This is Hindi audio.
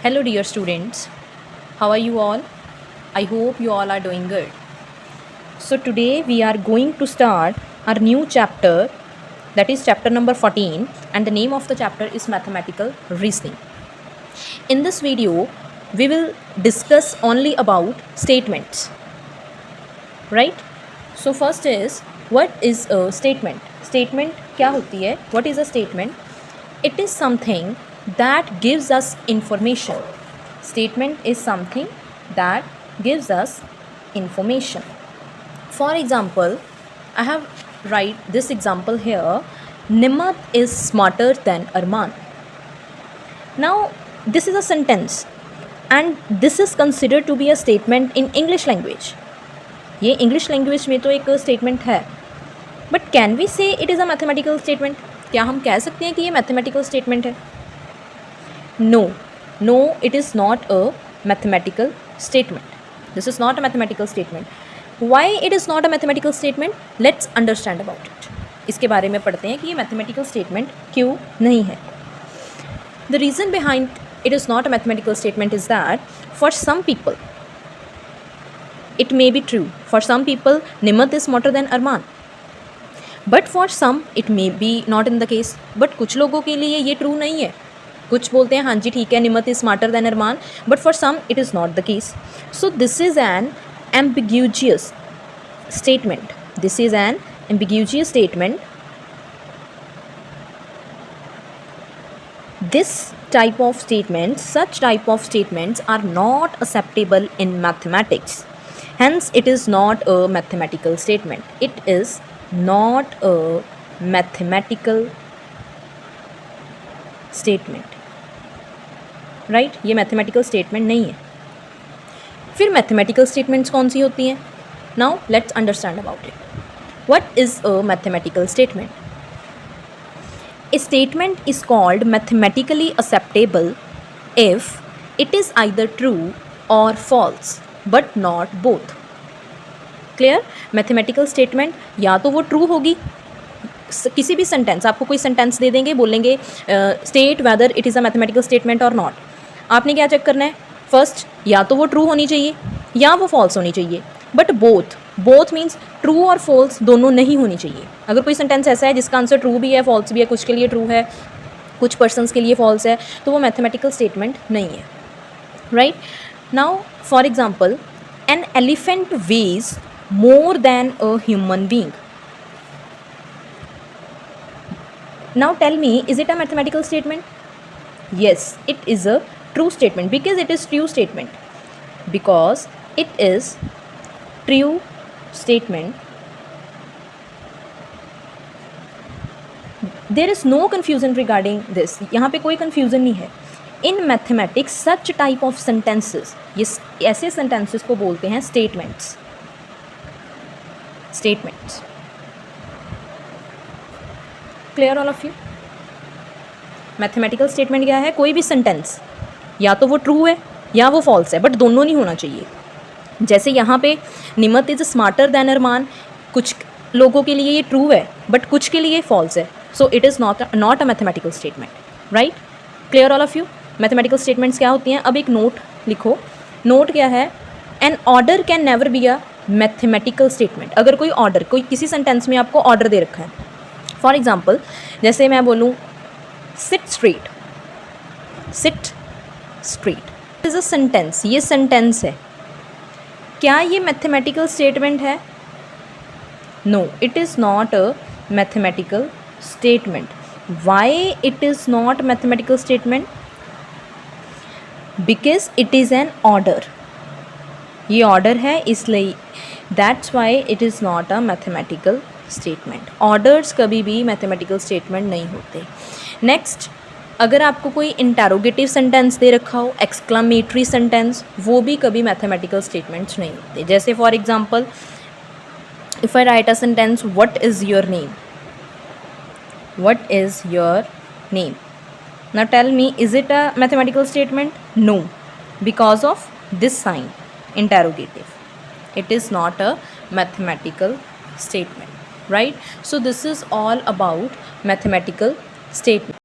Hello, dear students. How are you all? I hope you all are doing good. So, today we are going to start our new chapter, that is chapter number 14, and the name of the chapter is Mathematical Reasoning. In this video, we will discuss only about statements, right? So, first is, what is a statement? Statement क्या होती है? What is a statement? It is something that gives us information. Statement is something that gives us information. For example, I have write this example here. Nimmat is smarter than Arman. Now, this is a sentence and this is considered to be a statement in English language. ये इंग्लिश लैंग्वेज में तो एक स्टेटमेंट है, but can we say it is a mathematical statement? क्या हम कह सकते हैं कि ये मैथमेटिकल स्टेटमेंट है? No, it is not a mathematical statement. This is not a mathematical statement. Why it is not a mathematical statement? Let's understand about it. इसके बारे में पढ़ते हैं कि ये मैथमेटिकल स्टेटमेंट क्यों नहीं है. The reason behind it is not a mathematical statement is that for some people it may be true. For some people, Nimmat is smarter than Arman. But for some, it may be not in the case. But कुछ लोगों के लिए ये true नहीं है. कुछ बोलते हैं हाँ जी ठीक है, Nimmat is smarter than Arman. But for some, it is not the case. So this is an ambiguous statement. This is an ambiguous statement. This type of statements, such type of statements are not acceptable in mathematics. Hence, it is not a mathematical statement. It is not a mathematical statement. Right? ये mathematical statement नहीं है. फिर mathematical statements कौन सी होती हैं? Now, let's understand about it. What is a mathematical statement? A statement is called mathematically acceptable if it is either true or false. But not both. Clear? Mathematical statement या तो वो ट्रू होगी, किसी भी सेंटेंस, आपको कोई सेंटेंस दे देंगे, बोलेंगे state whether it is a mathematical statement और नॉट. आपने क्या चेक करना है? फर्स्ट, या तो वो ट्रू होनी चाहिए या वो फॉल्स होनी चाहिए. बट बोथ मीन्स ट्रू और फॉल्स दोनों नहीं होनी चाहिए. अगर कोई सेंटेंस ऐसा है जिसका आंसर ट्रू भी है, फॉल्स भी है, कुछ के लिए ट्रू है, कुछ पर्सनस के लिए फॉल्स है, तो वो मैथमेटिकल स्टेटमेंट नहीं है. Right? Now, for example, an elephant weighs more than a human being. Now tell me, is it a mathematical statement? Yes, it is a true statement because it is true statement. Because it is true statement. There is no confusion regarding this. यहाँ पे कोई confusion नहीं है. In mathematics such type of sentences, ये ऐसे सेंटेंसेस को बोलते हैं statements. Clear all of you? Mathematical statement क्या है? कोई भी सेंटेंस या तो वो ट्रू है या वो फॉल्स है, बट दोनों नहीं होना चाहिए. जैसे यहाँ पे निमत इज़ स्मार्टर दैन अरमान, कुछ लोगों के लिए ये ट्रू है बट कुछ के लिए फॉल्स है. So it is not a mathematical statement. Right? Clear all of you? Mathematical statements क्या होती हैं? अब एक नोट लिखो. नोट क्या है? An order can never be a mathematical statement. अगर कोई ऑर्डर, कोई किसी सेंटेंस में आपको ऑर्डर दे रखा है, फॉर एग्जाम्पल जैसे मैं बोलूँ sit street is a sentence. ये सेंटेंस है, क्या ये मैथमेटिकल स्टेटमेंट है? No, it is not a mathematical statement. Why it is not mathematical statement? Because it is an order. ये ऑर्डर है, इसलिए that's why it is not a mathematical statement. Orders कभी भी मैथमेटिकल स्टेटमेंट नहीं होते. नेक्स्ट, अगर आपको कोई इंटरोगेटिव सेंटेंस दे रखा हो, एक्सक्लामेटरी सेंटेंस, वो भी कभी मैथमेटिकल स्टेटमेंट्स नहीं होते. जैसे for example, if I right a sentence, what is your name? What is your name? Now tell me, is it a mathematical statement? No, because of this sign, interrogative. It is not a mathematical statement, right? So this is all about mathematical statement.